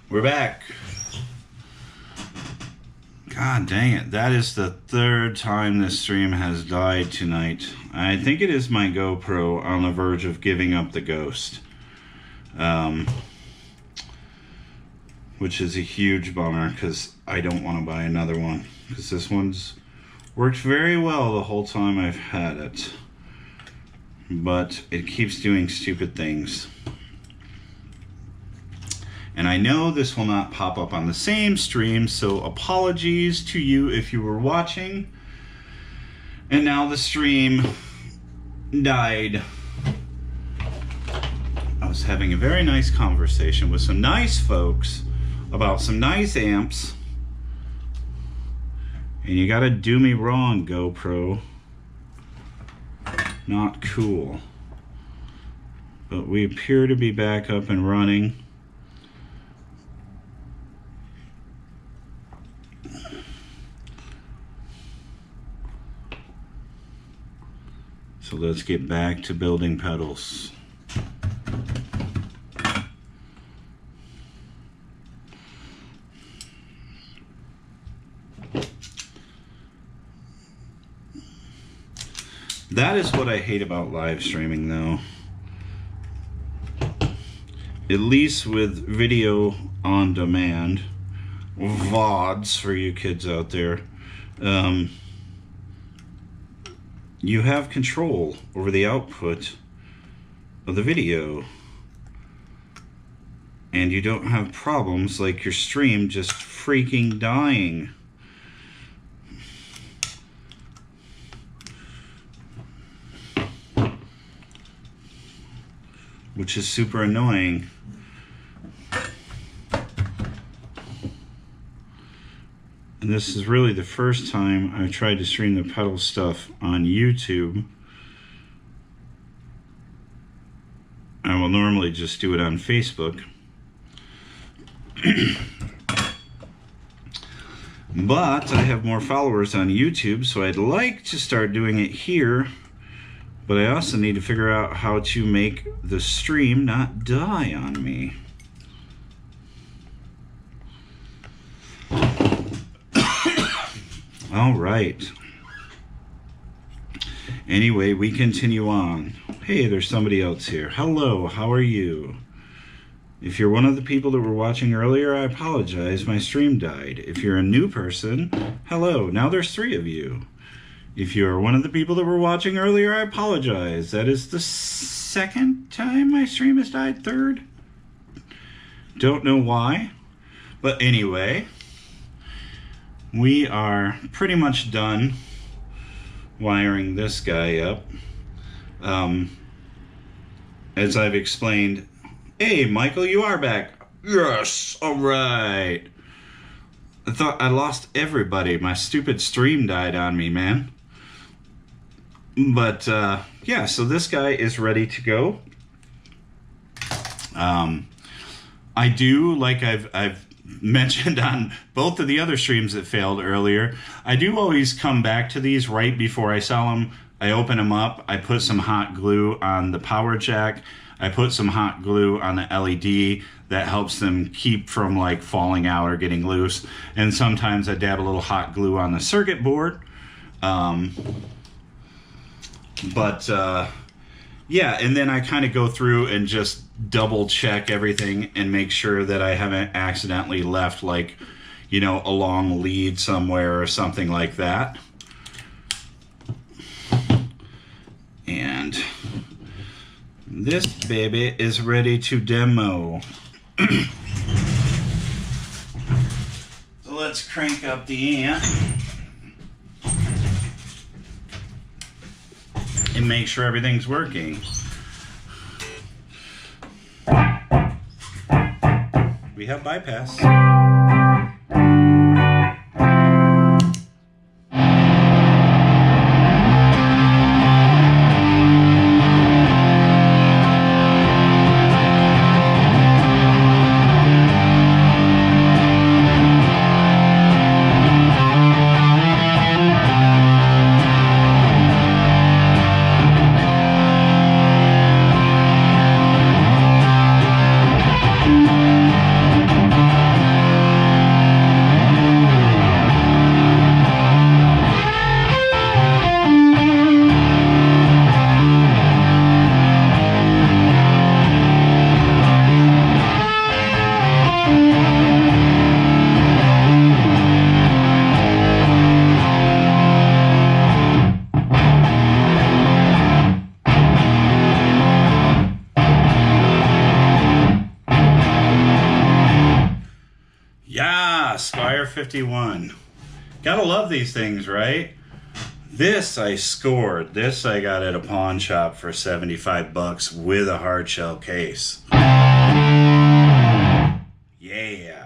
We're back. God dang it. That is the third time this stream has died tonight. I think it is my GoPro on the verge of giving up the ghost. Which is a huge bummer because I don't want to buy another one. Because this one's worked very well the whole time I've had it. But it keeps doing stupid things. And I know this will not pop up on the same stream, so apologies to you if you were watching. And now the stream died. I was having a very nice conversation with some nice folks about some nice amps. And you gotta do me wrong, GoPro. Not cool. But we appear to be back up and running. So let's get back to building pedals. That is what I hate about live streaming though. At least with video on demand, VODs for you kids out there. You have control over the output of the video. And you don't have problems like your stream just freaking dying. Which is super annoying. And this is really the first time I've tried to stream the pedal stuff on YouTube. I will normally just do it on Facebook. But I have more followers on YouTube, so I'd like to start doing it here. But I also need to figure out how to make the stream not die on me. All right. Anyway, we continue on. Hey, there's somebody else here. Hello, how are you? If you're one of the people that were watching earlier, I apologize. My stream died. If you're a new person, hello. Now there's 3 of you. If you are one of the people that were watching earlier, I apologize. That is the second time my stream has died. Third? Don't know why. But anyway, we are pretty much done wiring this guy up. As I've explained, hey, Michael, you are back. Yes, all right. I thought I lost everybody. My stupid stream died on me, man. But yeah, so this guy is ready to go. I do, like I've mentioned on both of the other streams that failed earlier, I do always come back to these right before I sell them. I open them up, I put some hot glue on the power jack, I put some hot glue on the LED that helps them keep from like falling out or getting loose, and sometimes I dab a little hot glue on the circuit board. Yeah, and then I kind of go through and just double check everything and make sure that I haven't accidentally left, like, you know, a long lead somewhere or something like that. And this baby is ready to demo. So let's crank up the amp and make sure everything's working. We have bypass. Squire 51. Gotta love these things, right? This I scored. This I got at a pawn shop for 75 bucks with a hard shell case. Yeah.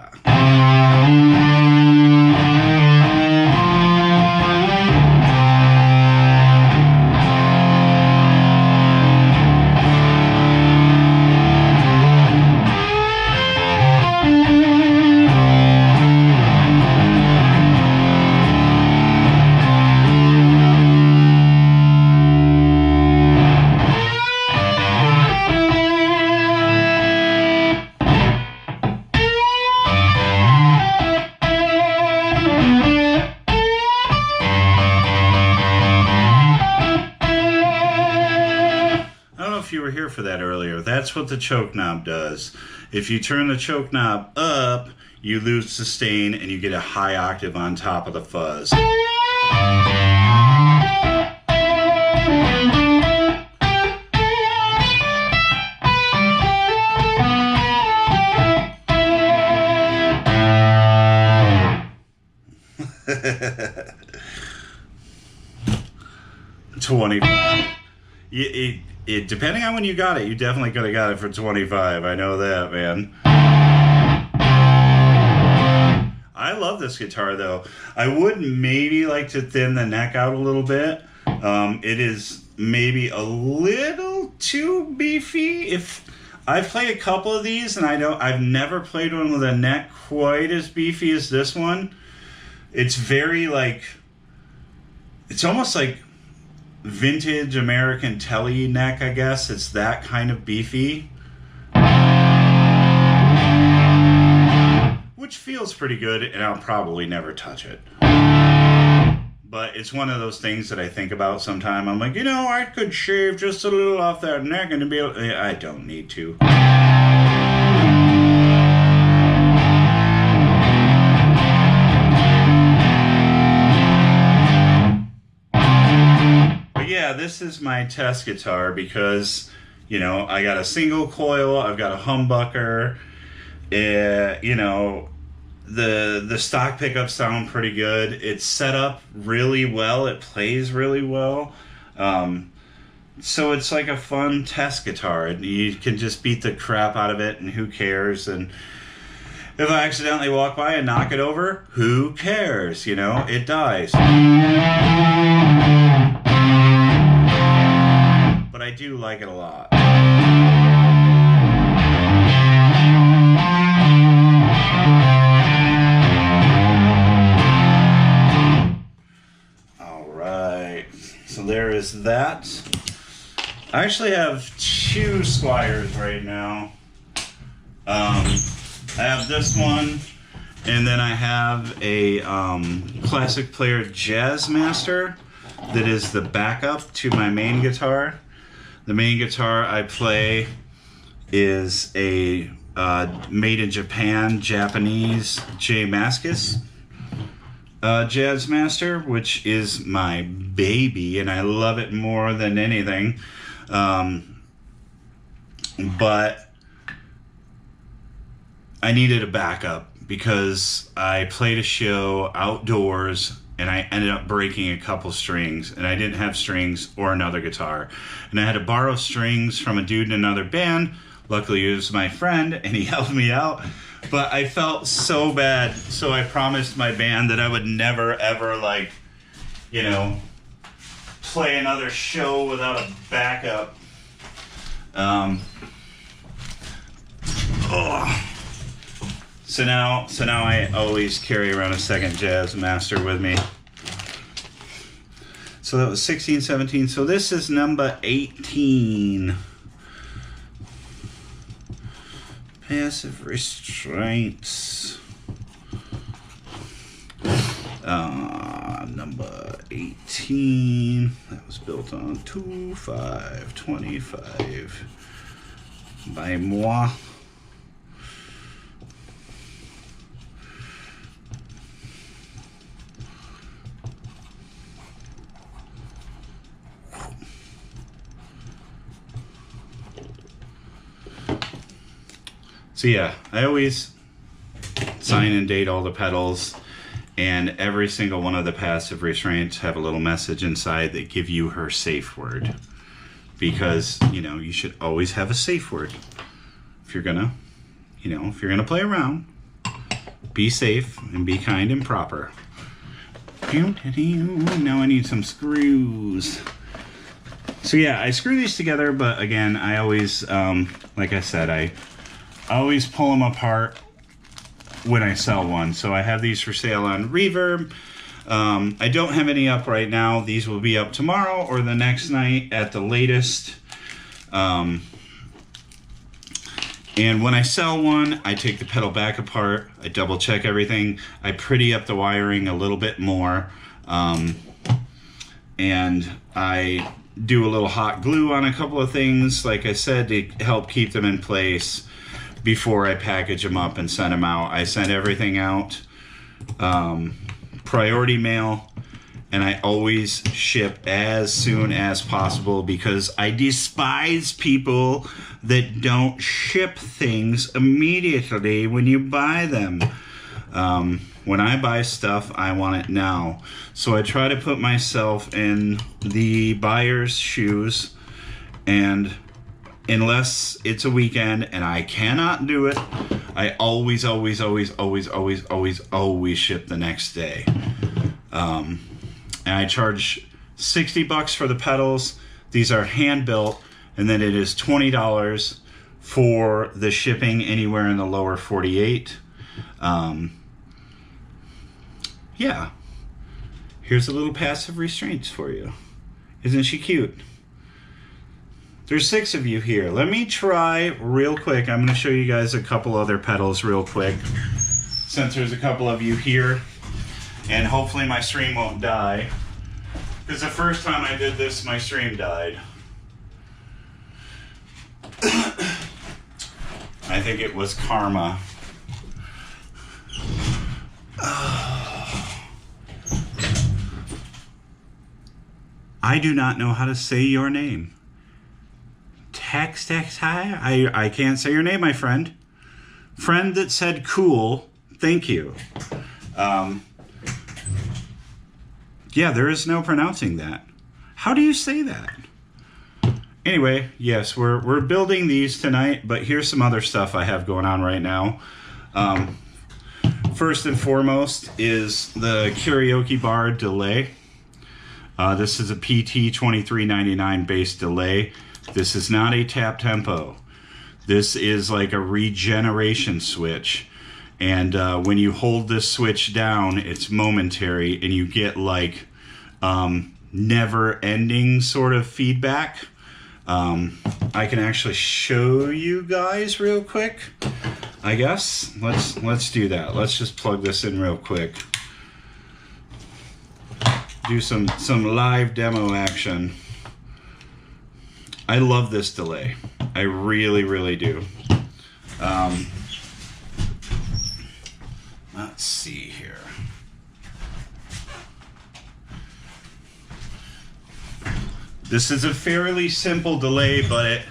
You were here for that earlier. That's what the choke knob does. If you turn the choke knob up, you lose sustain and you get a high octave on top of the fuzz. $25. It depending on when you got it, you definitely could have got it for $25. I know that, man. I love this guitar, though. I would maybe like to thin the neck out a little bit. It is maybe a little too beefy. If I've played a couple of these, and I've never played one with a neck quite as beefy as this one. It's very it's almost like vintage American telly neck, I guess. It's that kind of beefy, which feels pretty good, and I'll probably never touch it. But it's one of those things that I think about sometime. I'm like, I could shave just a little off that neck and be able, I don't need to. Yeah, this is my test guitar because, I got a single coil, I've got a humbucker, the stock pickups sound pretty good. It's set up really well, it plays really well. So it's like a fun test guitar. You can just beat the crap out of it and who cares? And if I accidentally walk by and knock it over, who cares? It dies. But I do like it a lot. All right, so there is that. I actually have two Squires right now. I have this one, and then I have a classic player Jazzmaster that is the backup to my main guitar. The main guitar I play is a made in Japan, Japanese J. Mascis Jazzmaster, which is my baby, and I love it more than anything. But I needed a backup because I played a show outdoors and I ended up breaking a couple strings, and I didn't have strings or another guitar. And I had to borrow strings from a dude in another band. Luckily, it was my friend, and he helped me out. But I felt so bad, so I promised my band that I would never, ever, play another show without a backup. So now I always carry around a second Jazzmaster with me. So that was 16, 17. So this is number 18. Passive Restraints. Number 18. That was built on 2/5/25 by moi. So yeah, I always sign and date all the pedals, and every single one of the passive restraints have a little message inside that give you her safe word. Because, you know, you should always have a safe word. If you're gonna, you know, if you're gonna play around, be safe and be kind and proper. Now I need some screws. So yeah, I screw these together, but again, I always, like I said, I always pull them apart when I sell one. So I have these for sale on Reverb. I don't have any up right now. These will be up tomorrow or the next night at the latest. And when I sell one, I take the pedal back apart, I double check everything, I pretty up the wiring a little bit more, and I do a little hot glue on a couple of things, like I said, to help keep them in place before I package them up and send them out. I send everything out priority mail, and I always ship as soon as possible because I despise people that don't ship things immediately when you buy them. When I buy stuff, I want it now. So I try to put myself in the buyer's shoes, and unless it's a weekend and I cannot do it, I always ship the next day. And I charge $60 for the pedals. These are hand built, and then it is $20 for the shipping anywhere in the lower 48. Yeah, here's a little passive restraints for you. Isn't she cute? There's 6 of you here. Let me try real quick. I'm going to show you guys a couple other pedals real quick, since there's a couple of you here, and hopefully my stream won't die, because the first time I did this, my stream died. I think it was karma. I do not know how to say your name. Text hi. I can't say your name, my friend. Friend that said cool, thank you. Yeah, there is no pronouncing that. How do you say that? Anyway, yes, we're building these tonight, but here's some other stuff I have going on right now. First and foremost is the karaoke bar delay. This is a PT 2399 bass delay. This is not a tap tempo. This is like a regeneration switch. And when you hold this switch down, it's momentary, and you get like never-ending sort of feedback. I can actually show you guys real quick, I guess. Let's do that. Let's just plug this in real quick. Do some live demo action. I love this delay. I really do. Let's see here. This is a fairly simple delay, but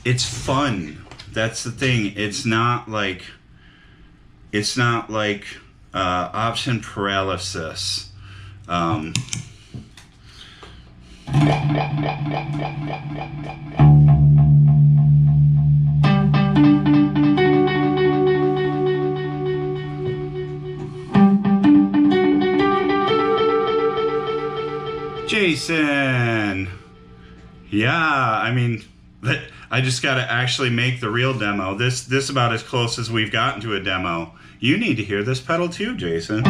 it's fun. That's the thing. It's not like option paralysis. Jason. Yeah, I mean, I just got to actually make the real demo. This about as close as we've gotten to a demo. You need to hear this pedal too, Jason.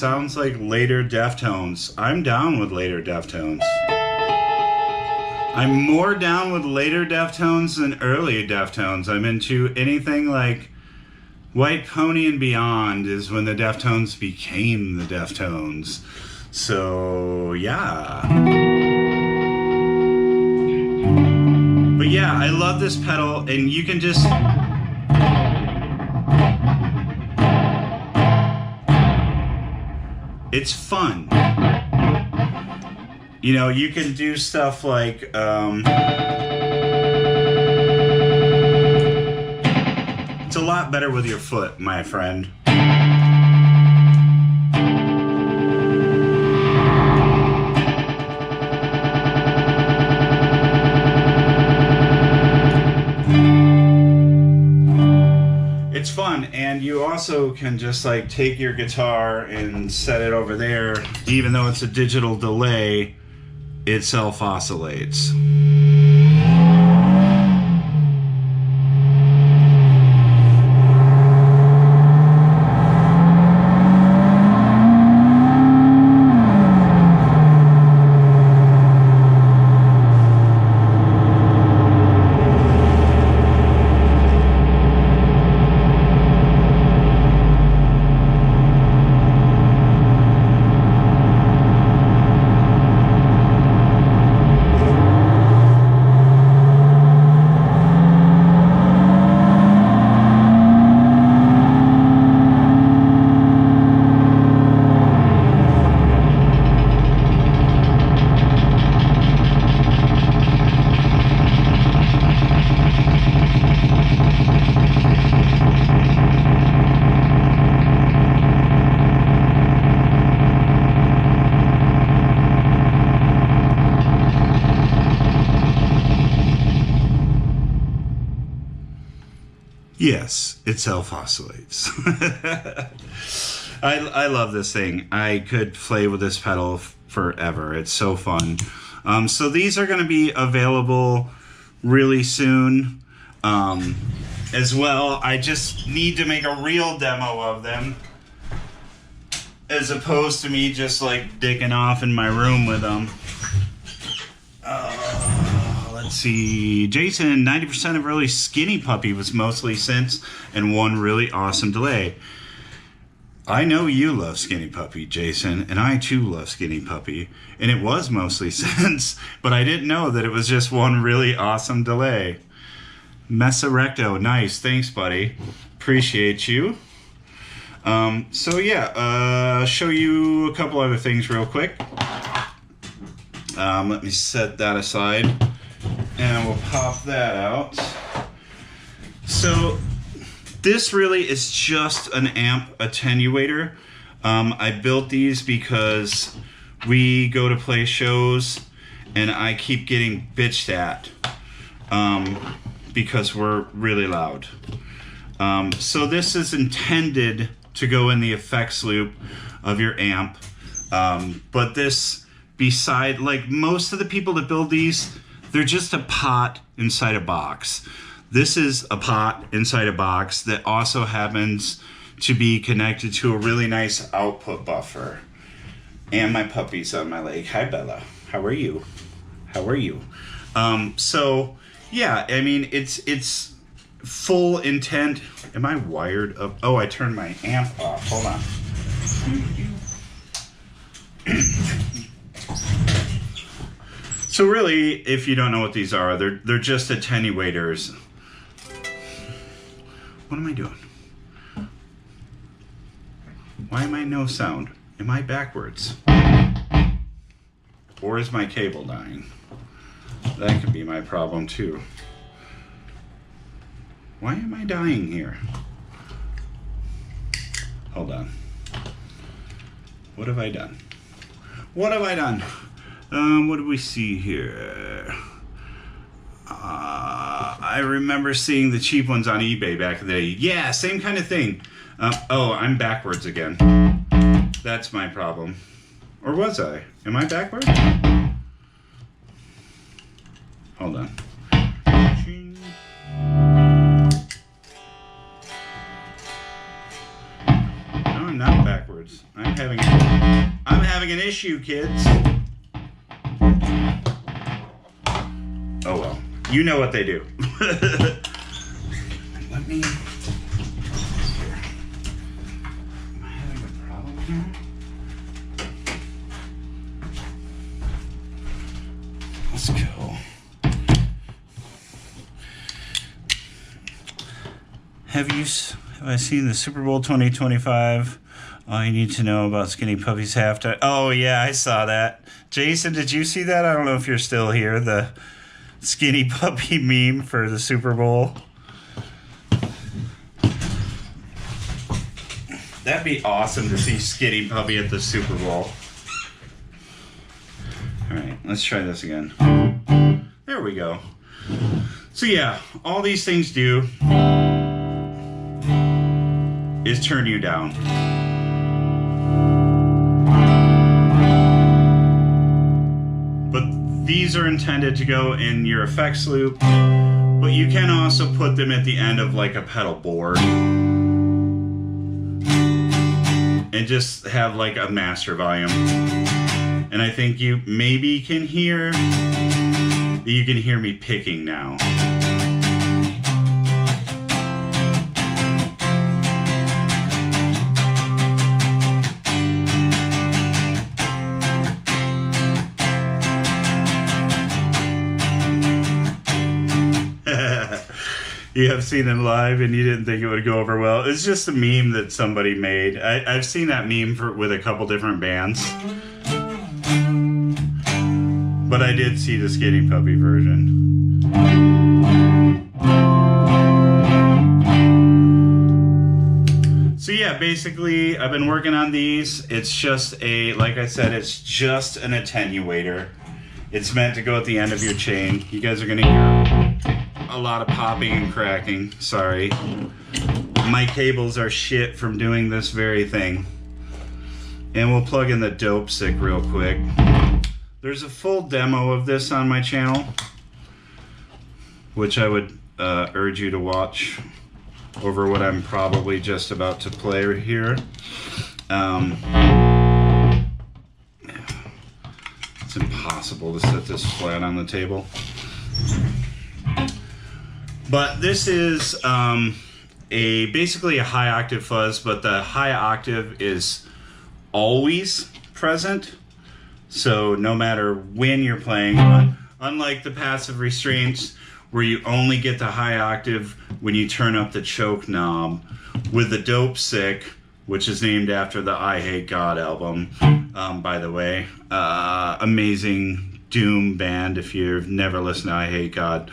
sounds like later Deftones. I'm down with later Deftones. I'm more down with later Deftones than early Deftones. I'm into anything like White Pony and beyond is when the Deftones became the Deftones. So, yeah. But yeah, I love this pedal, and you can just... It's fun. You know, you can do stuff like, it's a lot better with your foot, my friend. It's fun, and you also can just like take your guitar and set it over there. Even though it's a digital delay, it self-oscillates. Yes, it self-oscillates. I love this thing. I could play with this pedal forever. It's so fun. So these are going to be available really soon as well. I just need to make a real demo of them, as opposed to me just like dicking off in my room with them. Let's see. Jason, 90% of early Skinny Puppy was mostly synths and one really awesome delay. I know you love Skinny Puppy, Jason, and I too love Skinny Puppy, and it was mostly synths, but I didn't know that it was just one really awesome delay. Mesorecto, nice. Thanks, buddy. Appreciate you. So yeah, show you a couple other things real quick. Let me set that aside, and we'll pop that out. So this really is just an amp attenuator. I built these because we go to play shows, and I keep getting bitched at because we're really loud. So this is intended to go in the effects loop of your amp, but this, beside, like most of the people that build these, they're just a pot inside a box. This is a pot inside a box that also happens to be connected to a really nice output buffer. And my puppy's on my leg. Hi, Bella. How are you? How are you? So yeah, I mean, it's full intent. Am I wired up? Oh, I turned my amp off. Hold on. So really, if you don't know what these are, they're just attenuators. What am I doing? Why am I no sound? Am I backwards? Or is my cable dying? That could be my problem too. Why am I dying here? Hold on. What have I done? What have I done? What do we see here? I remember seeing the cheap ones on eBay back in the day. Yeah, same kind of thing. Oh, I'm backwards again. That's my problem. Or was I? Am I backwards? Hold on. No, I'm not backwards. I'm having issue, kids. Oh well. You know what they do. Let me... Here. Am I having a problem here? Let's go. Have I seen the Super Bowl 2025? All you need to know about Skinny Puppy's halftime. Oh yeah, I saw that. Jason, did you see that? I don't know if you're still here. The Skinny Puppy meme for the Super Bowl. That'd be awesome to see Skinny Puppy at the Super Bowl. Alright, let's try this again. There we go. So yeah, all these things do is turn you down. But these are intended to go in your effects loop, but you can also put them at the end of like a pedal board and just have like a master volume. And I think you maybe can hear me picking now. You have seen it live and you didn't think it would go over well. It's just a meme that somebody made. I've seen that meme with a couple different bands. But I did see the Skinny Puppy version. So yeah, basically I've been working on these. It's just like I said, it's just an attenuator. It's meant to go at the end of your chain. You guys are gonna hear a lot of popping and cracking. Sorry. My cables are shit from doing this very thing. And we'll plug in the dope stick real quick. There's a full demo of this on my channel, which I would urge you to watch over what I'm probably just about to play here. It's impossible to set this flat on the table. But this is basically a high octave fuzz, but the high octave is always present. So no matter when you're playing, unlike the passive restraints where you only get the high octave when you turn up the choke knob, with the Dope Sick, which is named after the I Hate God album, by the way. Amazing doom band if you've never listened to I Hate God.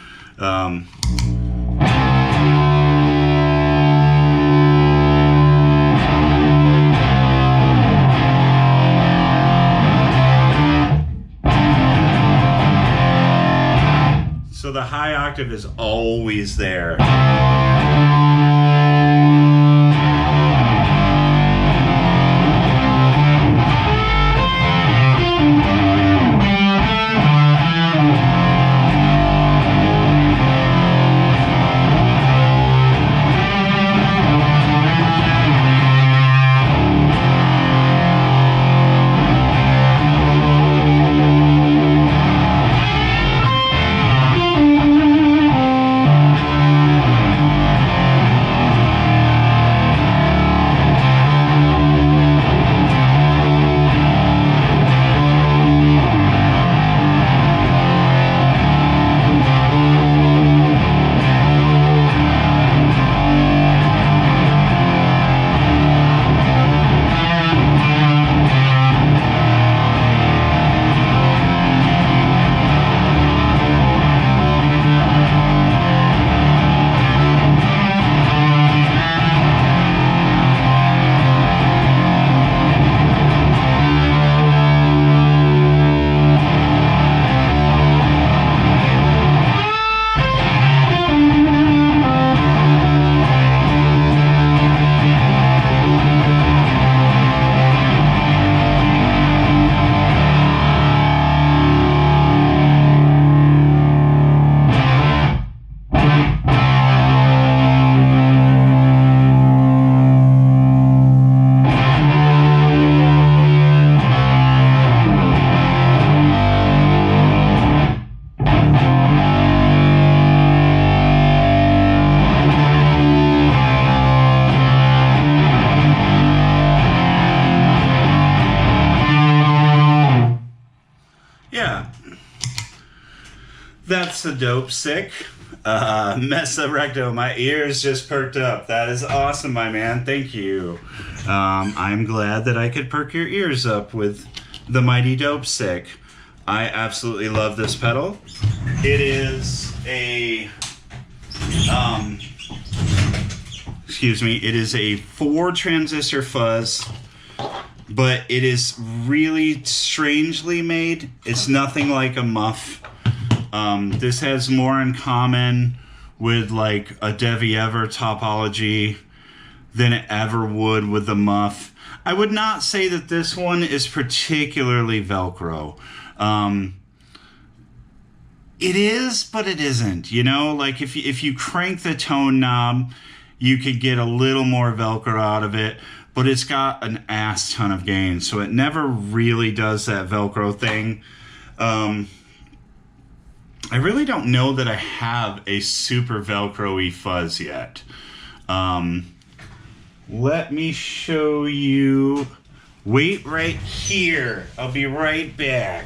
So the high octave is always there. That's the dope sick. Mesa Recto, my ears just perked up. That is awesome, my man. Thank you. I'm glad that I could perk your ears up with the mighty dope sick. I absolutely love this pedal. It is a, it is a 4 transistor fuzz, but it is really strangely made. It's nothing like a muff. This has more in common with like a Devi Ever topology than it ever would with the muff. I would not say that this one is particularly Velcro. It is, but it isn't. You know, like if you crank the tone knob, you could get a little more Velcro out of it, but it's got an ass ton of gain, so it never really does that Velcro thing. I really don't know that I have a super Velcro-y fuzz yet. Let me show you. Wait right here. I'll be right back.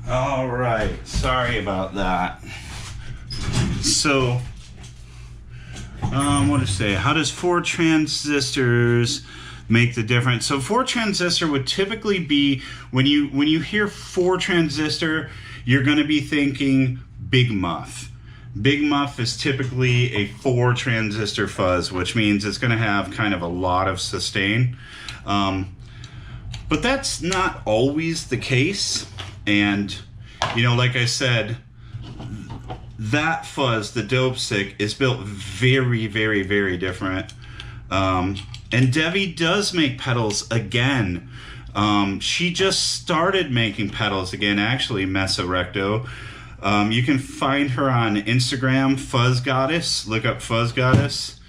All right, sorry about that. So, what to say? How does 4 transistors make the difference? So 4 transistor would typically be, when you hear 4 transistor, you're going to be thinking big muff. Big muff is typically a 4 transistor fuzz, which means it's going to have kind of a lot of sustain. But that's not always the case. And, you know, like I said, that fuzz, the dope sick, is built very, very, very different. And Devi does make pedals again. She just started making pedals again, actually, Mesa Recto. You can find her on Instagram, Fuzz Goddess. Look up Fuzz Goddess.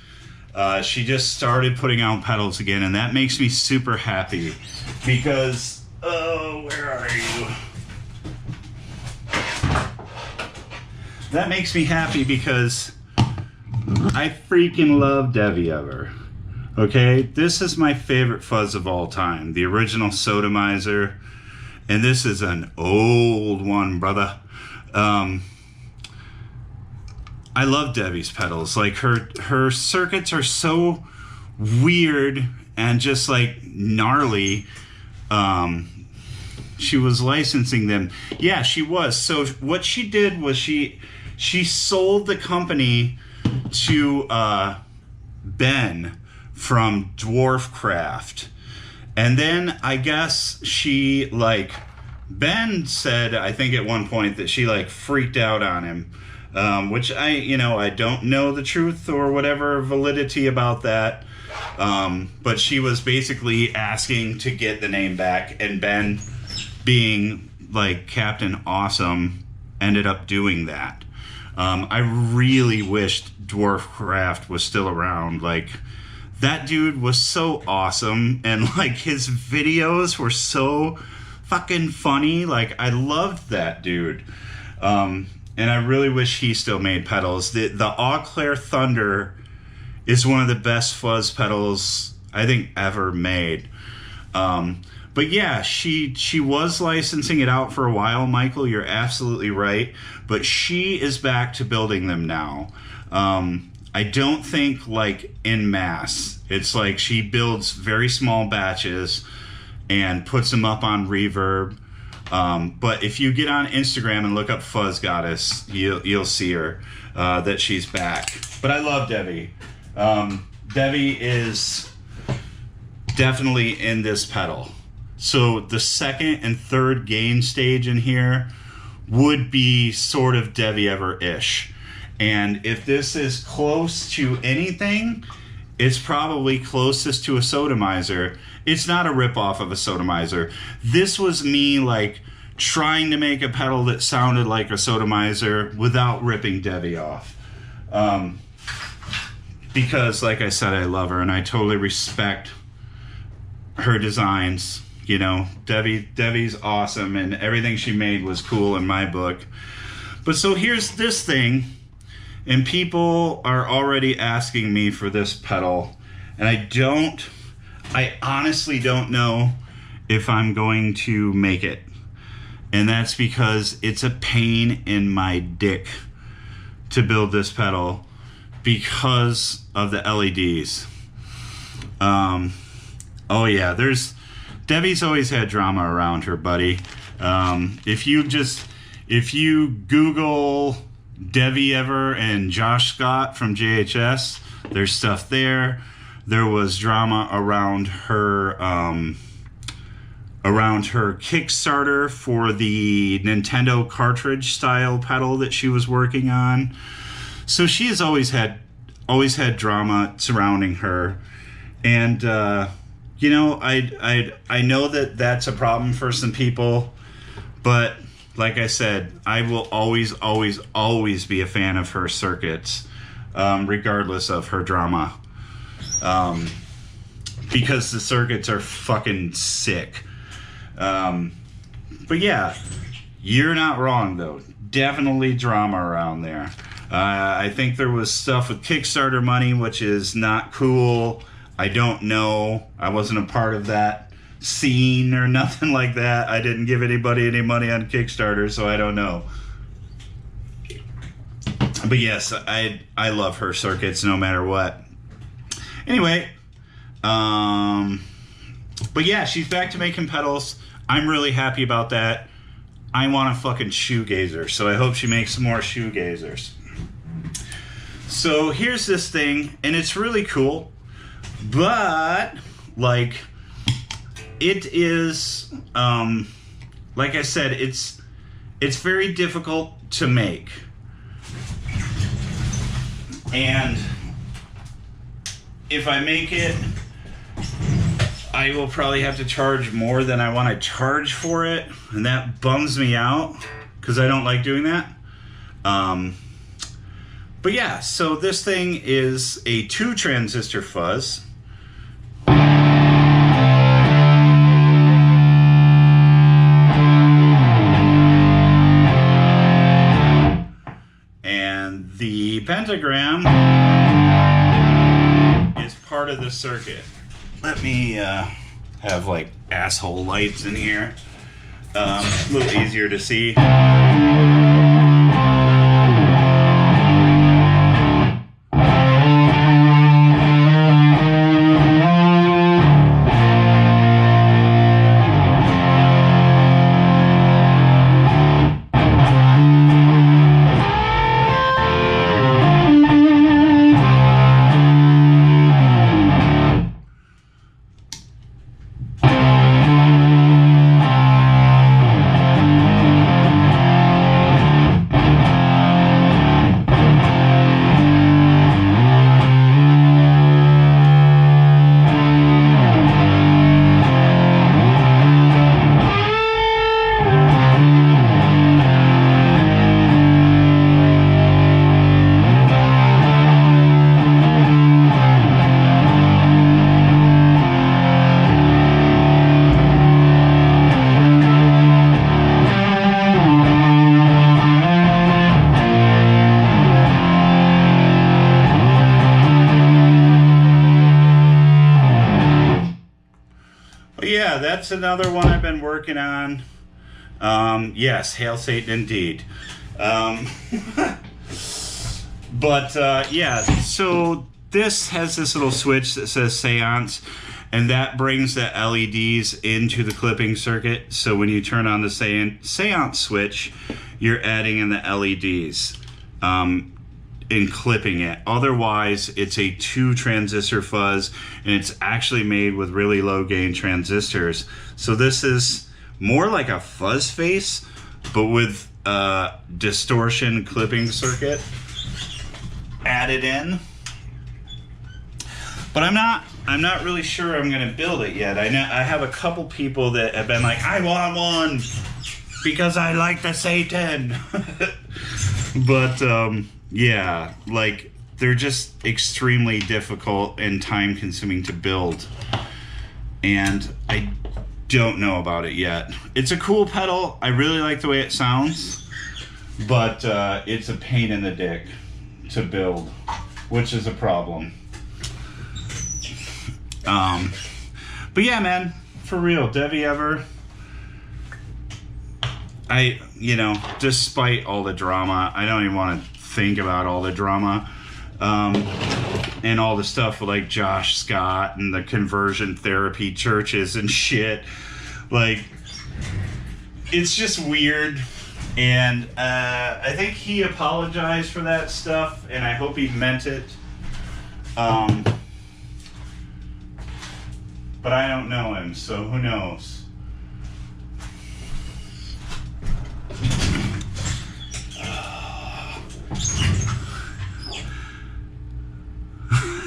She just started putting out pedals again, and that makes me super happy because, where are you? That makes me happy because I freaking love Devi Ever. Okay, this is my favorite fuzz of all time, the original Sodomizer, and this is an old one, brother. I love Devi's pedals. Like her circuits are so weird and just like gnarly. She was licensing them. Yeah, she was. So what she did was she sold the company to Ben from Dwarfcraft. And then I guess she, like, Ben said, I think at one point, that she, like, freaked out on him. Which I don't know the truth or whatever validity about that. But she was basically asking to get the name back, and Ben, being like Captain Awesome, ended up doing that. I really wished Dwarfcraft was still around. Like, that dude was so awesome, and like his videos were so fucking funny. Like, I loved that dude. And I really wish he still made pedals. The Eau Claire Thunder is one of the best fuzz pedals I think ever made. But yeah, she was licensing it out for a while, Michael. You're absolutely right. But she is back to building them now. I don't think like en masse. It's like she builds very small batches and puts them up on Reverb. But if you get on Instagram and look up Fuzz Goddess, you'll see her, that she's back. But I love Devi. Devi is definitely in this pedal. So the second and third gain stage in here would be sort of Devi Ever-ish. And if this is close to anything, it's probably closest to a Sodomizer. It's not a ripoff of a Sodomizer. This was me like trying to make a pedal that sounded like a Sodomizer without ripping Devi off. Because like I said, I love her and I totally respect her designs. You know, Debbie's awesome, and everything she made was cool in my book. But so here's this thing, and people are already asking me for this pedal, and I honestly don't know if I'm going to make it. And that's because it's a pain in my dick to build this pedal because of the LEDs. Oh yeah, Debbie's always had drama around her, buddy. If you Google Debbie Ever and Josh Scott from JHS, there's stuff there. There was drama around her Kickstarter for the Nintendo cartridge style pedal that she was working on. So she has always had drama surrounding her, and you know, I know that that's a problem for some people, but like I said, I will always be a fan of her circuits, regardless of her drama, because the circuits are fucking sick. But yeah, you're not wrong though. Definitely drama around there. I think there was stuff with Kickstarter money, which is not cool. I don't know. I wasn't a part of that scene or nothing like that. I didn't give anybody any money on Kickstarter, so I don't know. But yes, I love her circuits no matter what. Anyway, but yeah, she's back to making pedals. I'm really happy about that. I want a fucking shoegazer, so I hope she makes some more shoegazers. So here's this thing, and it's really cool, but like it is, like I said, it's very difficult to make, and if I make it, I will probably have to charge more than I want to charge for it, and that bums me out because I don't like doing that. But yeah, so this thing is a 2 transistor fuzz. And the pentagram is part of the circuit. Let me have like asshole lights in here. A little easier to see. Yeah, that's another one I've been working on. Yes, hail Satan indeed. But yeah, so this has this little switch that says Seance, and that brings the LEDs into the clipping circuit. So when you turn on the Seance switch, you're adding in the LEDs in clipping it. Otherwise, it's a 2 transistor fuzz, and it's actually made with really low gain transistors. So this is more like a fuzz face, but with distortion clipping circuit added in. But I'm not really sure I'm gonna build it yet. I have a couple people that have been like, I want one because I like the Satan. But yeah, like they're just extremely difficult and time consuming to build, and don't know about it yet. It's a cool pedal. I really like the way it sounds, but it's a pain in the dick to build, which is a problem. But yeah, man, for real, Devi Ever, despite all the drama, I don't even want to think about all the drama, and all the stuff with like Josh Scott and the conversion therapy churches and shit. Like, it's just weird. And I think he apologized for that stuff, and I hope he meant it. But I don't know him, so who knows?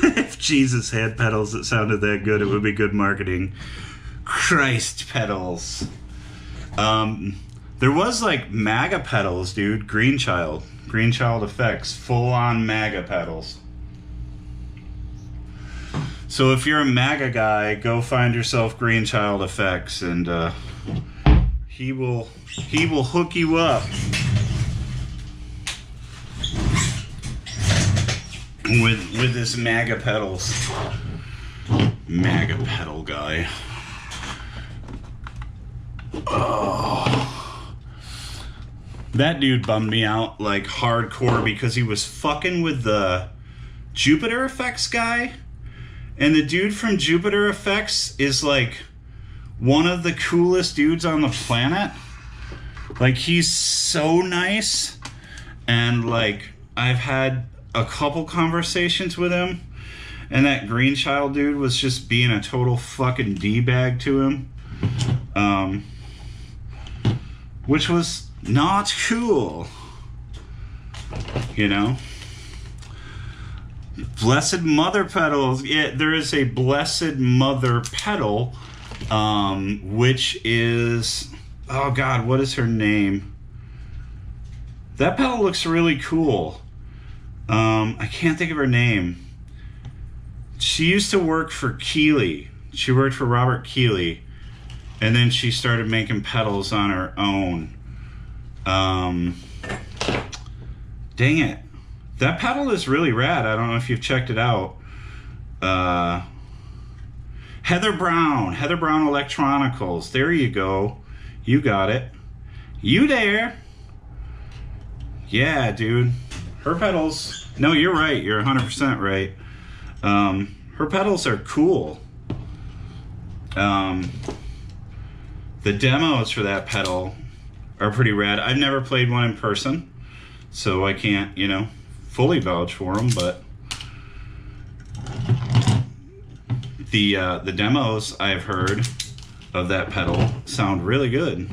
If Jesus had pedals that sounded that good, it would be good marketing. Christ pedals. There was like MAGA pedals, dude. Greenchild effects, full-on MAGA pedals. So if you're a MAGA guy, go find yourself Greenchild effects, and he will hook you up with this MAGA pedals. MAGA pedal guy. Oh. That dude bummed me out like hardcore because he was fucking with the Jupiter Effects guy. And the dude from Jupiter Effects is like one of the coolest dudes on the planet. Like, he's so nice. And like, I've had a couple conversations with him. And that Greenchild dude was just being a total fucking D-bag to him. Which was not cool. You know? Blessed Mother pedals. Yeah, there is a Blessed Mother pedal, which is, oh God, what is her name? That pedal looks really cool. I can't think of her name. She used to work for Keeley. She worked for Robert Keeley, and then she started making pedals on her own. Dang it. That pedal is really rad. I don't know if you've checked it out. Heather Brown Electronicals. There you go. You got it. You there. Yeah, dude. Her pedals. No, you're right. You're 100% right. Her pedals are cool. The demos for that pedal are pretty rad. I've never played one in person, so I can't, fully vouch for them, but the demos I've heard of that pedal sound really good.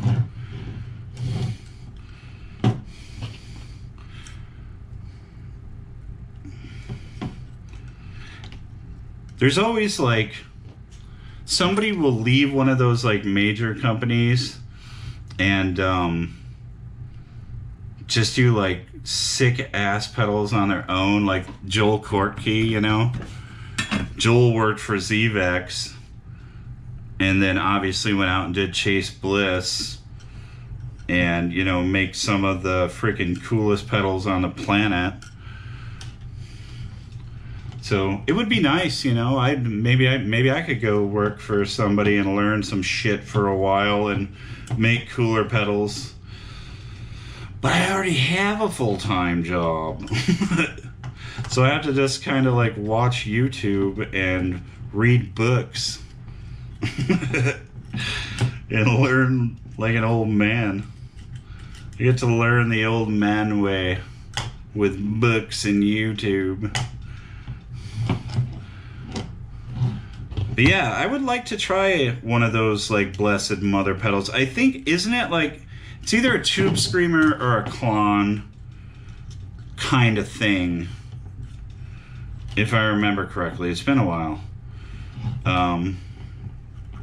There's always like somebody will leave one of those like major companies and just do like sick ass pedals on their own, like Joel Kortke, Joel worked for Zvex and then obviously went out and did Chase Bliss and make some of the freaking coolest pedals on the planet. So it would be nice, maybe I could go work for somebody and learn some shit for a while and make cooler pedals. But I already have a full-time job. So I have to just kind of like watch YouTube and read books. And learn like an old man. You get to learn the old man way with books and YouTube. But yeah, I would like to try one of those like Blessed Mother pedals. I think, isn't it like, it's either a Tube Screamer or a Klon kind of thing, if I remember correctly. It's been a while.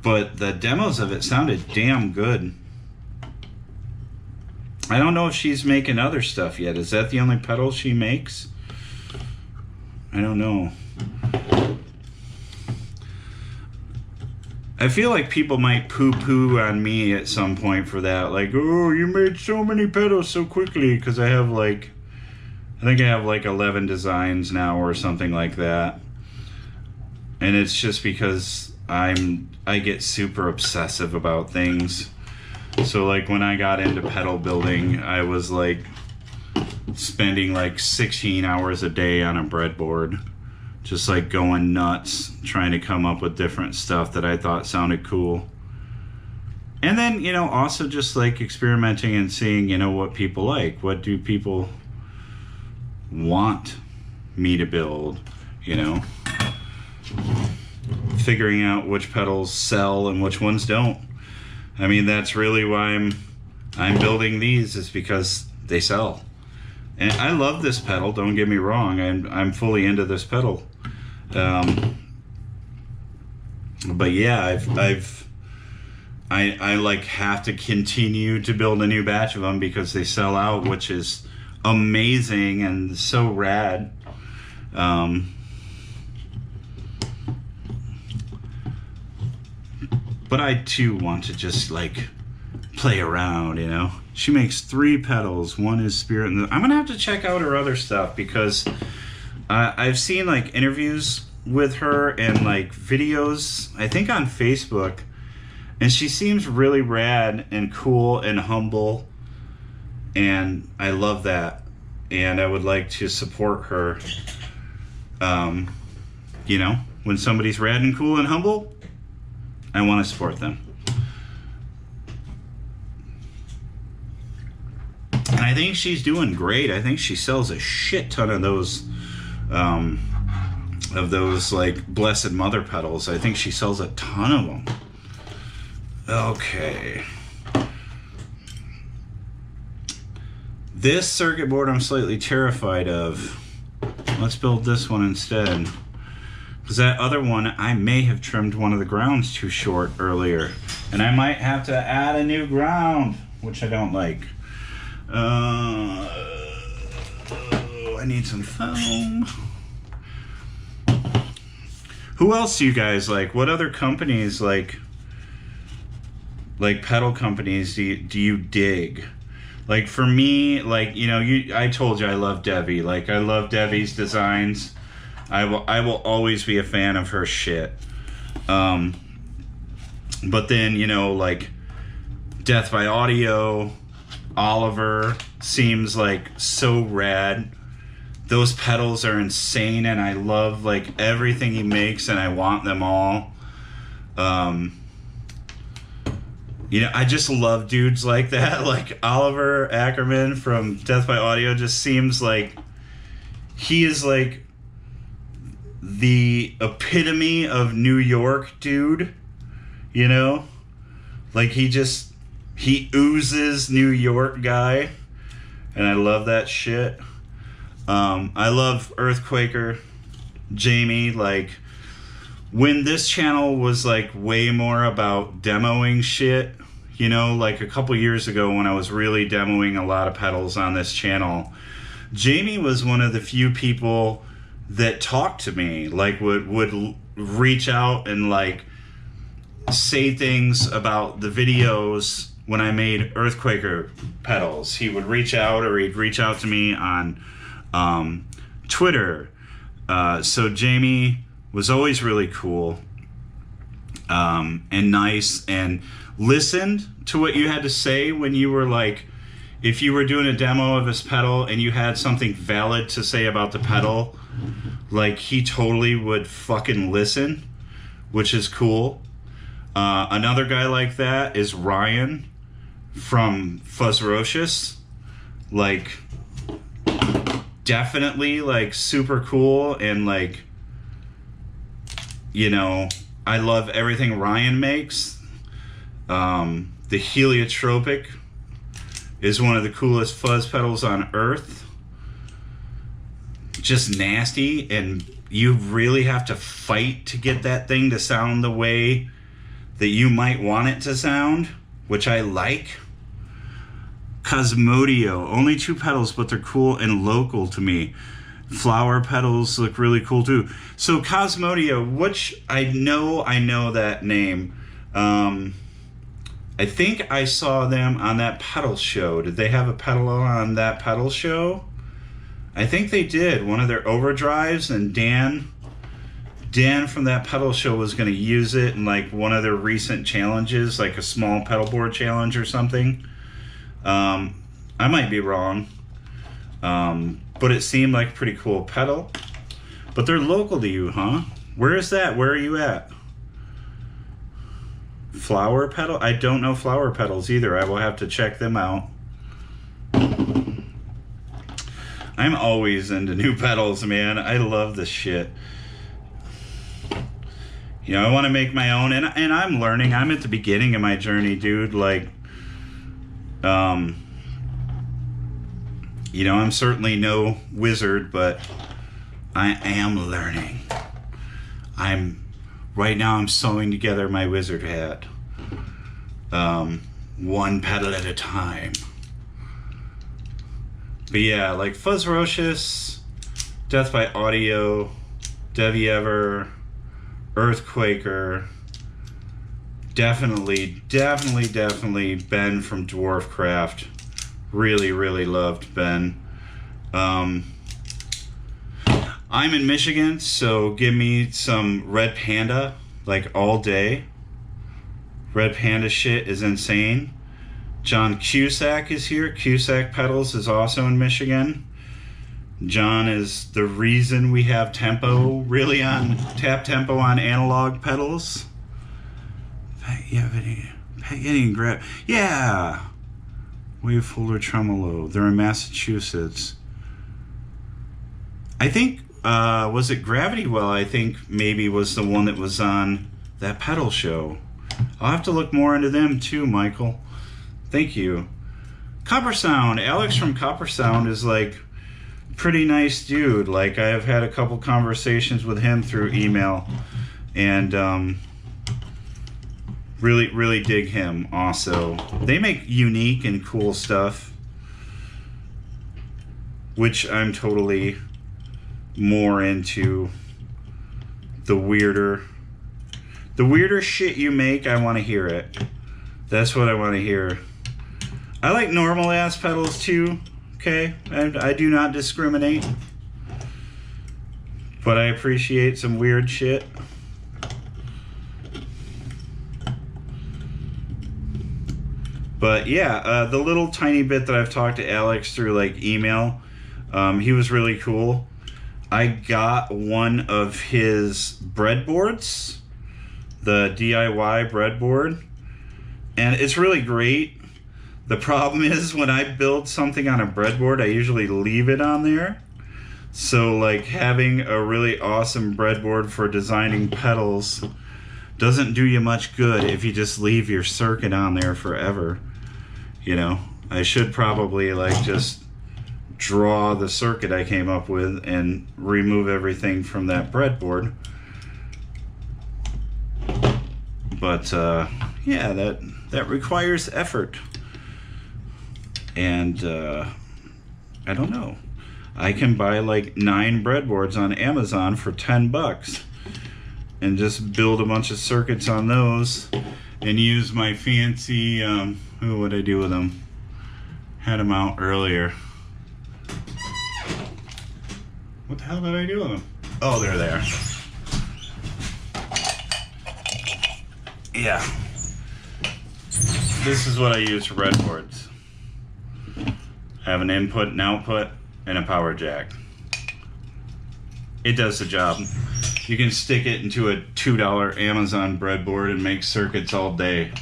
But the demos of it sounded damn good. I don't know if she's making other stuff yet. Is that the only pedal she makes? I don't know. I feel like people might poo-poo on me at some point for that. Like, oh, you made so many pedals so quickly. Because I have like, I think I have like 11 designs now or something like that. And it's just because I get super obsessive about things. So like when I got into pedal building, I was like spending like 16 hours a day on a breadboard. Just like going nuts, trying to come up with different stuff that I thought sounded cool. And then, you know, also just like experimenting and seeing, you know, what people like. What do people want me to build, you know? Figuring out which pedals sell and which ones don't. I mean, that's really why I'm building these, is because they sell. And I love this pedal, don't get me wrong. I'm fully into this pedal. But yeah, I like have to continue to build a new batch of them because they sell out, which is amazing and so rad. But I too want to just like play around, you know. She makes 3 pedals. One is Spirit, and I'm gonna have to check out her other stuff because I've seen like interviews with her and like videos, I think on Facebook, and she seems really rad and cool and humble, and I love that, and I would like to support her. You know, when somebody's rad and cool and humble, I want to support them. And I think she's doing great. I think she sells a shit ton of those like Blessed Mother pedals. I think she sells a ton of them. Okay. This circuit board I'm slightly terrified of. Let's build this one instead. Because that other one, I may have trimmed one of the grounds too short earlier. And I might have to add a new ground, which I don't like. I need some foam. Who else do you guys like? What other companies like pedal companies do you dig? Like for me, like, you know, I told you I love Debbie. Like I love Debbie's designs. I will always be a fan of her shit. But then, you know, like Death by Audio, Oliver seems like so rad. Those pedals are insane, and I love like everything he makes, and I want them all. You know, I just love dudes like that. Like Oliver Ackerman from Death by Audio just seems like he is like the epitome of New York dude, you know? Like he oozes New York guy, and I love that shit. I love Earthquaker, Jamie. Like when this channel was like way more about demoing shit, you know, like a couple years ago when I was really demoing a lot of pedals on this channel, Jamie was one of the few people that talked to me, like would reach out and like say things about the videos when I made Earthquaker pedals. He would reach out, or he'd reach out to me on Twitter. So Jamie was always really cool and nice, and listened to what you had to say when you were like, if you were doing a demo of his pedal and you had something valid to say about the pedal, like he totally would fucking listen, which is cool. Another guy like that is Ryan from Fuzzrocious. Like definitely like super cool, and like, you know, I love everything Ryan makes. The Heliotropic is one of the coolest fuzz pedals on earth. Just nasty, and you really have to fight to get that thing to sound the way that you might want it to sound, which I like. Cosmodio, only 2 pedals, but they're cool and local to me. Flower pedals look really cool too. So Cosmodio, which I know that name. I think I saw them on that pedal show. Did they have a pedal on that pedal show? I think they did. One of their overdrives, and Dan from that pedal show was going to use it in like one of their recent challenges, like a small pedal board challenge or something. I might be wrong, but it seemed like a pretty cool pedal. But they're local to you, huh? Where is that? Where are you at? Flower pedal? I don't know flower pedals either. I will have to check them out. I'm always into new pedals, man. I love this shit. You know, I want to make my own, and I'm learning. I'm at the beginning of my journey, dude. Like, you know, I'm certainly no wizard, but I am learning. Right now I'm sewing together my wizard hat. One pedal at a time. But yeah, like Fuzzrocious, Death by Audio, Devi Ever, Earthquaker, definitely Ben from Dwarfcraft. Really loved Ben. I'm in Michigan, so give me some Red Panda, like all day. Red Panda shit is insane. John Cusack is here. Cusack Pedals is also in Michigan. John is the reason we have tempo, really on tap tempo on analog pedals. Yeah, Wave Folder Tremolo. They're in Massachusetts. I think, was it Gravity Well? I think maybe was the one that was on that pedal show. I'll have to look more into them too, Michael. Thank you. Copper Sound. Alex from Copper Sound is like pretty nice dude. Like, I have had a couple conversations with him through email, and really dig him also. They make unique and cool stuff, which I'm totally more into. The weirder shit you make, I want to hear it. That's what I want to hear. I like normal ass pedals too, okay? I do not discriminate, but I appreciate some weird shit. But yeah, the little tiny bit that I've talked to Alex through like email, he was really cool. I got one of his breadboards, the DIY breadboard, and it's really great. The problem is when I build something on a breadboard, I usually leave it on there. So like having a really awesome breadboard for designing pedals doesn't do you much good if you just leave your circuit on there forever. You know, I should probably like just draw the circuit I came up with and remove everything from that breadboard. But yeah, that requires effort. And I don't know. I can buy like 9 breadboards on Amazon for $10 and just build a bunch of circuits on those and use my fancy, what would I do with them? Had them out earlier. What the hell did I do with them? Oh, they're there. Yeah. This is what I use for breadboards. I have an input and output and a power jack. It does the job. You can stick it into a $2 Amazon breadboard and make circuits all day.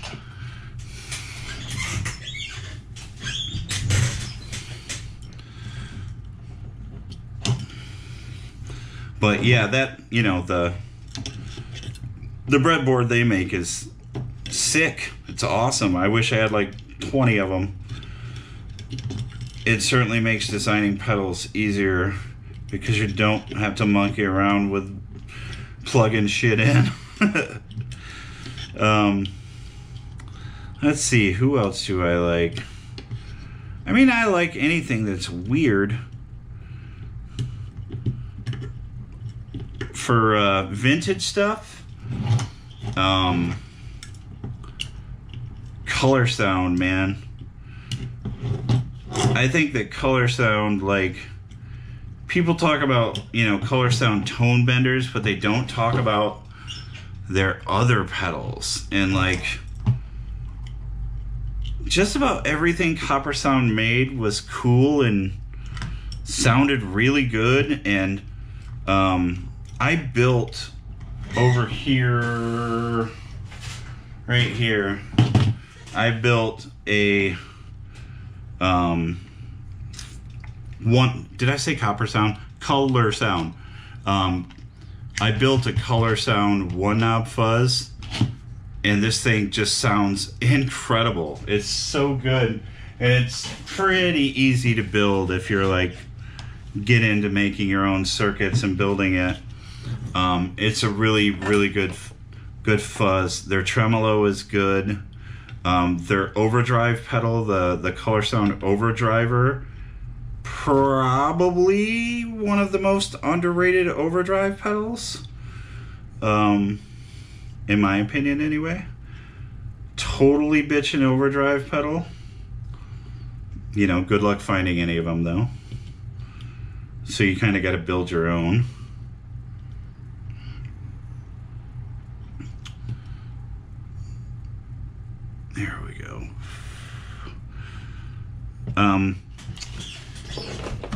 But yeah, that, you know, the breadboard they make is sick. It's awesome. I wish I had like 20 of them. It certainly makes designing pedals easier because you don't have to monkey around with plugging shit in. Let's see, who else do I like? I mean, I like anything that's weird. For vintage stuff, color sound, man. I think that color sound, like, people talk about, you know, color sound tone benders, but they don't talk about their other pedals. And, like, just about everything Copper Sound made was cool and sounded really good. And I built over here, right here, I built a did I say Copper Sound? Color Sound. I built a Color Sound one knob fuzz, and this thing just sounds incredible. It's so good, and it's pretty easy to build if you're like get into making your own circuits and building it. It's a really good fuzz. Their tremolo is good. Their overdrive pedal, the Color Sound Overdriver, probably one of the most underrated overdrive pedals, in my opinion anyway. Totally bitchin' overdrive pedal. You know, good luck finding any of them though. So you kind of got to build your own. There we go.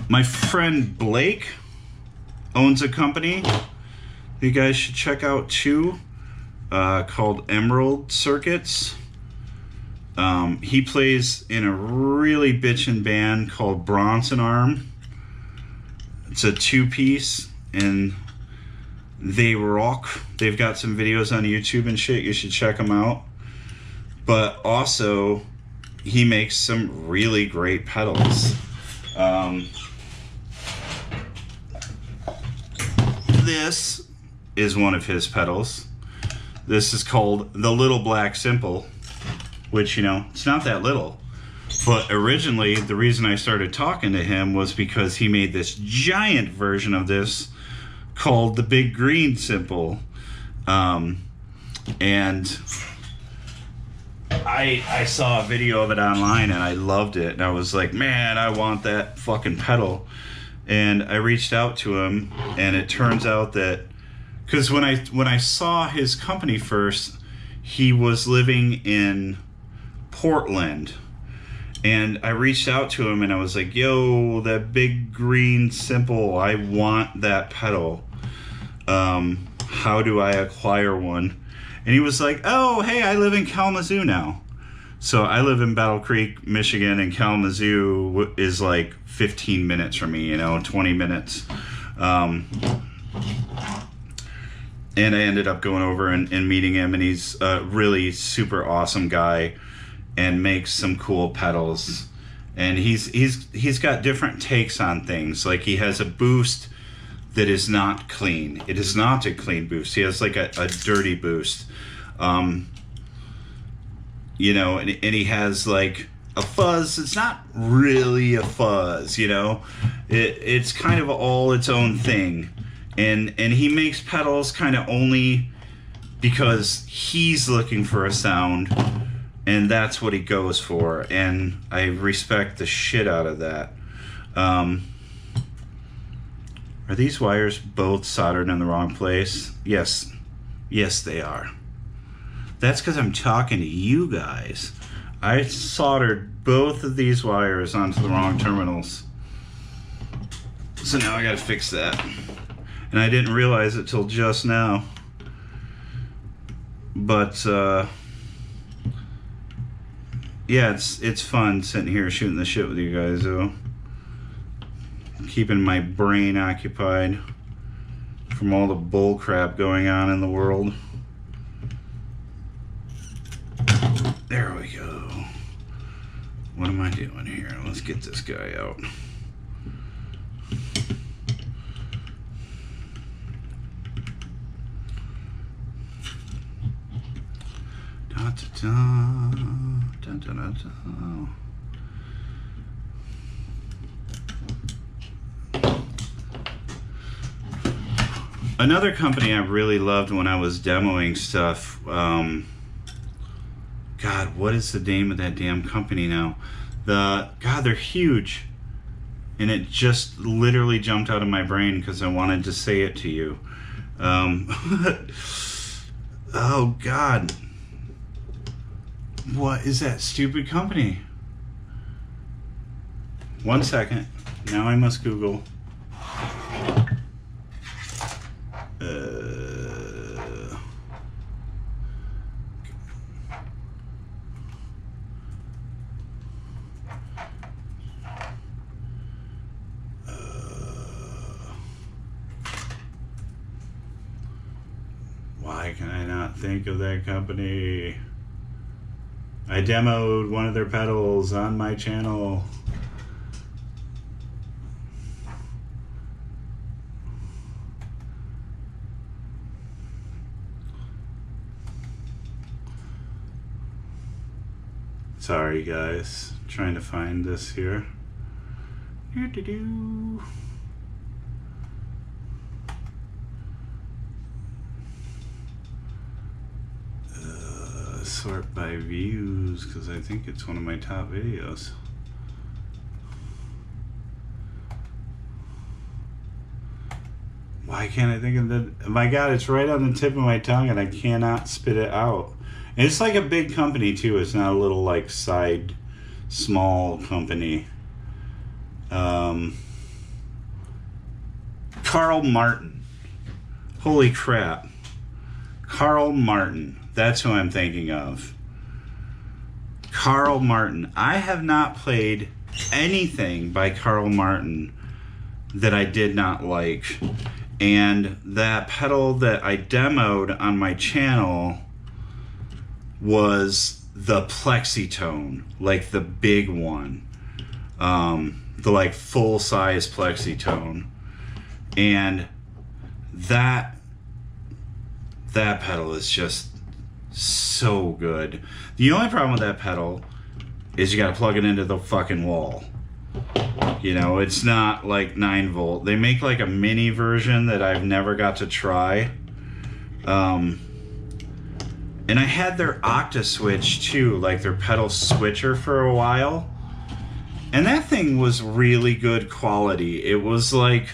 My friend Blake owns a company you guys should check out too, called Emerald Circuits. He plays in a really bitchin' band called Bronson Arm. It's a two-piece, and they rock. They've got some videos on YouTube and shit. You should check them out. But also, he makes some really great pedals. This is one of his pedals. This is called the Little Black Simple, which, you know, it's not that little. But originally, the reason I started talking to him was because he made this giant version of this called the Big Green Simple. And I saw a video of it online and I loved it. And I was like, man, I want that fucking pedal. And I reached out to him, and it turns out that, because when I saw his company first, he was living in Portland. And I reached out to him and I was like, yo, that Big Green Simple, I want that pedal. How do I acquire one? And he was like, oh, hey, I live in Kalamazoo now. So I live in Battle Creek, Michigan, and Kalamazoo is like 15 minutes from me, you know, 20 minutes. And I ended up going over and meeting him, and he's a really super awesome guy and makes some cool pedals. And he's got different takes on things. Like, he has a boost that is not clean. It is not a clean boost. He has like a dirty boost. You know, and he has like a fuzz. It's not really a fuzz, you know. It's kind of all its own thing. And he makes pedals kind of only because he's looking for a sound, and that's what he goes for. And I respect the shit out of that. Are these wires both soldered in the wrong place? Yes. Yes, they are. That's because I'm talking to you guys. I soldered both of these wires onto the wrong terminals. So now I gotta fix that. And I didn't realize it till just now. But, yeah, it's fun sitting here shooting the shit with you guys, though. Keeping my brain occupied from all the bull crap going on in the world. There we go. What am I doing here? Let's get this guy out. Da, da, da, da, da, da, da. Another company I really loved when I was demoing stuff, God, God, what is the name of that damn company now? God, they're huge. And it just literally jumped out of my brain because I wanted to say it to you. Oh, God. What is that stupid company? 1 second. Now I must Google. Why can I not think of that company? I demoed one of their pedals on my channel. Sorry guys, trying to find this here. Sort by views, because I think it's one of my top videos. Why can't I think of that? My God, it's right on the tip of my tongue and I cannot spit it out. And it's like a big company too. It's not a little like side small company. Carl Martin. Holy crap. Carl Martin. That's who I'm thinking of. Carl Martin. I have not played anything by Carl Martin that I did not like. And that pedal that I demoed on my channel was the Plexitone, like the big one. The like full-size Plexitone. And that pedal is just so good. The only problem with that pedal is you gotta plug it into the fucking wall. You know, it's not like 9 volt. They make like a mini version that I've never got to try. And I had their Octa switch too, like their pedal switcher for a while. And that thing was really good quality. It was like,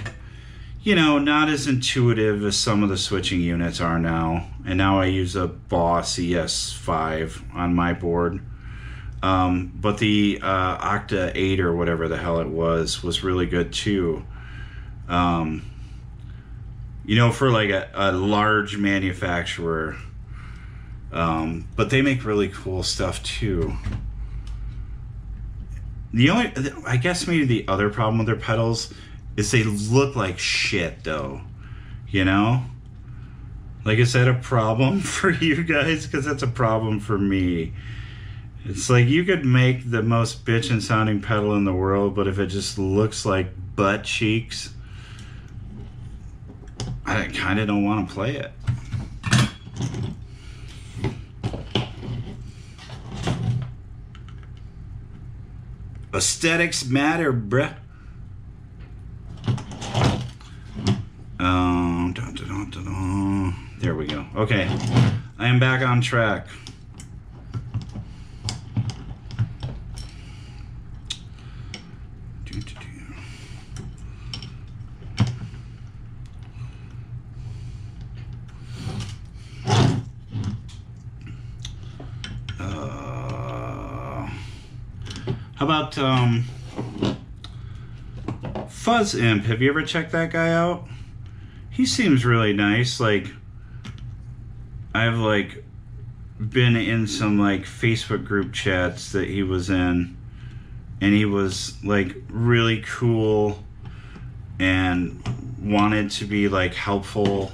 you know, not as intuitive as some of the switching units are now. And now I use a Boss ES5 on my board. But the Octa 8 or whatever the hell it was really good too. You know, for like a large manufacturer. But they make really cool stuff too. I guess maybe the other problem with their pedals is they look like shit though, you know? Like, is that a problem for you guys? Because that's a problem for me. It's like you could make the most bitchin' sounding pedal in the world, but if it just looks like butt cheeks, I kind of don't want to play it. Aesthetics matter, bruh. There we go. Okay, I am back on track. How about Fuzz Imp? Have you ever checked that guy out? He seems really nice. Like, I've like been in some like Facebook group chats that he was in, and he was like really cool and wanted to be like helpful.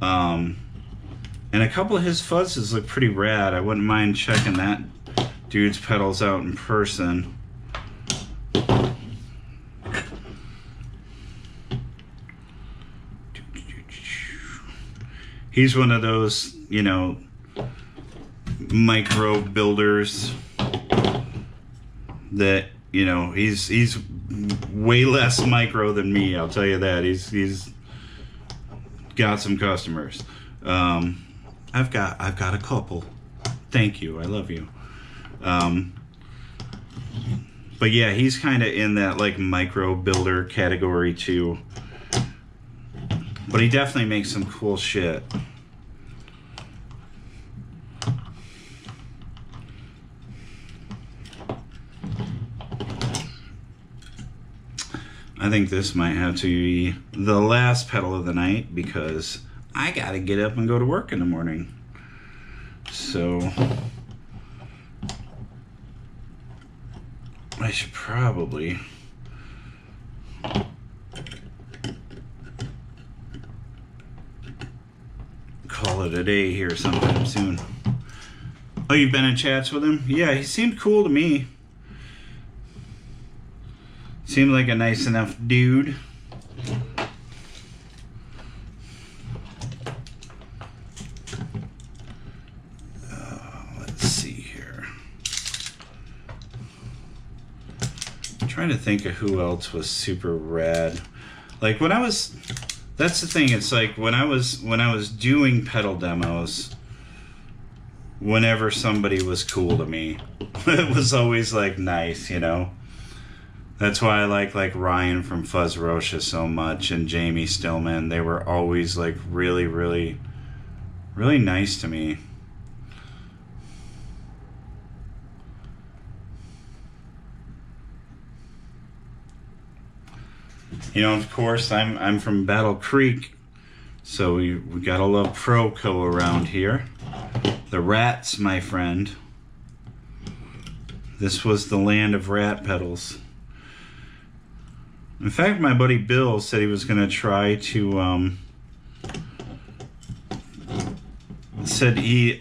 And a couple of his fuzzes look pretty rad. I wouldn't mind checking that dude's pedals out in person. He's one of those, you know, micro builders that, you know, he's way less micro than me, I'll tell you that. He's got some customers. I've got a couple Thank you. I love you. But yeah, he's kind of in that like micro builder category too. But he definitely makes some cool shit. I think this might have to be the last pedal of the night because I gotta get up and go to work in the morning. So I should probably call it a day here sometime soon. Oh, you've been in chats with him? Yeah, he seemed cool to me. Seemed like a nice enough dude. Let's see here. I'm trying to think of who else was super rad. Like when I was, that's the thing. It's like when I was doing pedal demos. Whenever somebody was cool to me, it was always like nice, you know. That's why I like Ryan from Fuzz Rocha so much and Jamie Stillman. They were always like really, really, really nice to me. You know, of course, I'm from Battle Creek, so we gotta love Proco around here. The Rats, my friend. This was the land of rat pedals. In fact, my buddy Bill said he was going to try to, said he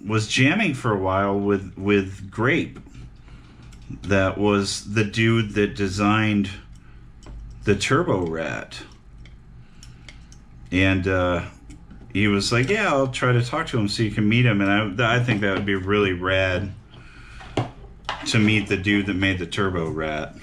was jamming for a while with Grape. That was the dude that designed the Turbo Rat. And he was like, yeah, I'll try to talk to him so you can meet him. And I think that would be really rad to meet the dude that made the Turbo Rat.